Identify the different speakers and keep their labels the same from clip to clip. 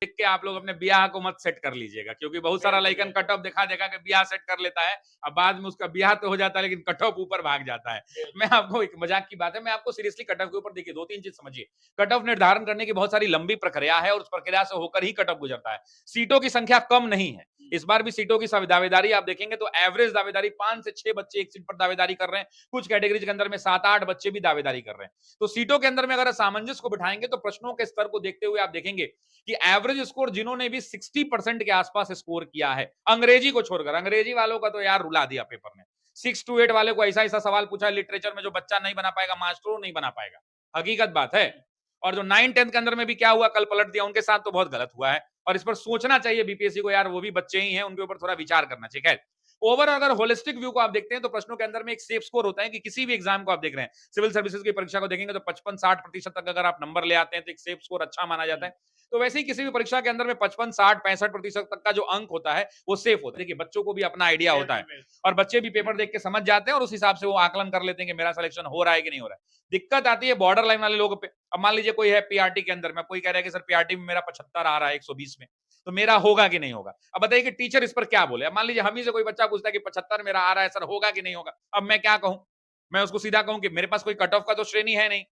Speaker 1: देख के आप लोग अपने ब्याह को मत सेट कर लीजिएगा, क्योंकि बहुत सारा लइकन कट ऑफ देखा देखा के ब्याह सेट कर लेता है, अब बाद में उसका ब्याह तो हो जाता है लेकिन कट ऑफ ऊपर भाग जाता है। मैं आपको एक मजाक की बात है, मैं आपको सीरियसली कट ऑफ के ऊपर देखिए 2-3 चीज समझिए। कट ऑफ निर्धारण करने की बहुत सारी लंबी प्रक्रिया है और उस प्रक्रिया से होकर ही कट ऑफ गुजरता है। सीटों की संख्या कम नहीं है। इस बार भी सीटों की दावेदारी आप देखेंगे तो एवरेज दावेदारी 5 से 6 बच्चे एक सीट पर दावेदारी कर रहे हैं। कुछ कैटेगरीज के अंदर में 7-8 बच्चे भी दावेदारी कर रहे हैं। तो सीटों के अंदर में अगर सामंजस्य को बिठाएंगे तो प्रश्नों के स्तर को देखते हुए आप देखेंगे कि एवरेज स्कोर जिन्होंने भी 60% के आसपास स्कोर किया है, अंग्रेजी को छोड़कर, अंग्रेजी वालों का तो यार रुला दिया पेपर ने। 6 to 8 वाले को ऐसा ऐसा सवाल पूछा लिटरेचर में जो बच्चा नहीं बना पाएगा, मास्टरों नहीं बना पाएगा। हकीकत बात है। और जो 9-10 के अंदर में भी क्या हुआ, कल पलट दिया, उनके साथ तो बहुत गलत हुआ है और इस पर सोचना चाहिए बीपीएससी को, यार वो भी बच्चे ही हैं, उनके ऊपर थोड़ा विचार करना चाहिए। ओवर अगर होलिस्टिक व्यू को आप देखते हैं तो प्रश्नों के अंदर में एक सेफ स्कोर होता है कि किसी भी एग्जाम को आप देख रहे हैं, सिविल सर्विसेज की परीक्षा को देखेंगे तो 55-60% तक अगर आप नंबर ले आते हैं तो एक सेफ स्कोर अच्छा माना जाता है। तो वैसे ही किसी भी परीक्षा के अंदर में 55-60-65% तक का जो अंक होता है वो सेफ होता है। देखिए बच्चों को भी अपना आइडिया होता है और बच्चे भी पेपर देख के समझ जाते हैं और उस हिसाब से वो आकलन कर लेते हैं कि मेरा सिलेक्शन हो रहा है कि नहीं हो रहा है। दिक्कत आती है बॉर्डर लाइन वाले लोगों पे। अब मान लीजिए कोई है पीआरटी के अंदर में, कोई कह रहा है कि सर पीआरटी में मेरा 75 आ रहा है 120 में, तो मेरा होगा कि नहीं होगा। अब बताइए कि टीचर इस पर क्या बोले। अब मान लीजिए हम ही से कोई बच्चा पूछता है कि 75 मेरा आ रहा है सर, होगा कि नहीं होगा। अब मैं क्या कहूं, मैं उसको सीधा कहूं कि मेरे पास कोई कट ऑफ का तो श्रेणी है नहीं,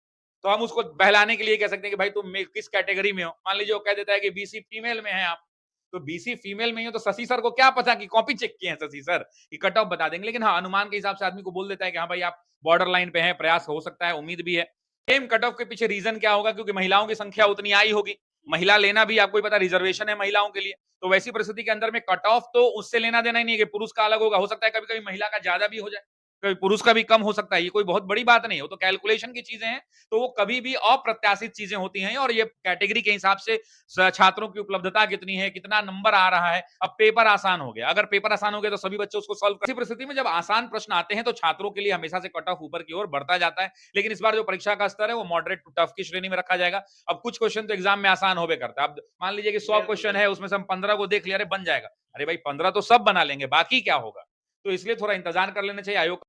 Speaker 1: तो हम उसको बहलाने के लिए कह सकते हैं कि भाई तुम किस कैटेगरी में हो। मान लीजिए वो कह देता है कि बीसी फीमेल में है आप, तो बीसी फीमेल में हो तो शशि सर को क्या पता कि कॉपी चेक किए हैं शशि सर कि कट ऑफ बता देंगे। लेकिन हाँ, अनुमान के हिसाब से आदमी को बोल देता है कि हाँ भाई आप बॉर्डर लाइन पे हैं, प्रयास हो सकता है, उम्मीद भी है। सेम कट ऑफ के पीछे रीजन क्या होगा, क्योंकि महिलाओं की संख्या उतनी आई होगी, महिला लेना भी आपको पता रिजर्वेशन है महिलाओं के लिए, तो वैसी परिस्थिति के अंदर में कट ऑफ तो उससे लेना देना ही नहीं है कि पुरुष का अलग होगा। हो सकता है कभी कभी महिला का ज्यादा भी हो जाए, कभी पुरुष का भी कम हो सकता है, ये कोई बहुत बड़ी बात नहीं है, वो तो कैलकुलेशन की चीजें हैं। तो वो कभी भी अप्रत्याशित चीजें होती हैं और ये कैटेगरी के हिसाब से छात्रों की उपलब्धता कितनी है, कितना नंबर आ रहा है। अब पेपर आसान हो गया, अगर पेपर आसान हो गया तो सभी बच्चे उसको सॉल्व कर। ऐसी परिस्थिति में जब आसान प्रश्न आते हैं तो छात्रों के लिए हमेशा से कट ऑफ ऊपर की ओर बढ़ता जाता है। लेकिन इस बार जो परीक्षा का स्तर है वो मॉडरेट टू टफ की श्रेणी में रखा जाएगा। अब कुछ क्वेश्चन तो एग्जाम में आसान होवे करता है। अब मान लीजिए कि 100 क्वेश्चन है, उसमें से हम 15 को देख लिया, अरे बन जाएगा, अरे भाई 15 तो सब बना लेंगे, बाकी क्या होगा। तो इसलिए थोड़ा इंतजार कर लेना चाहिए आयोग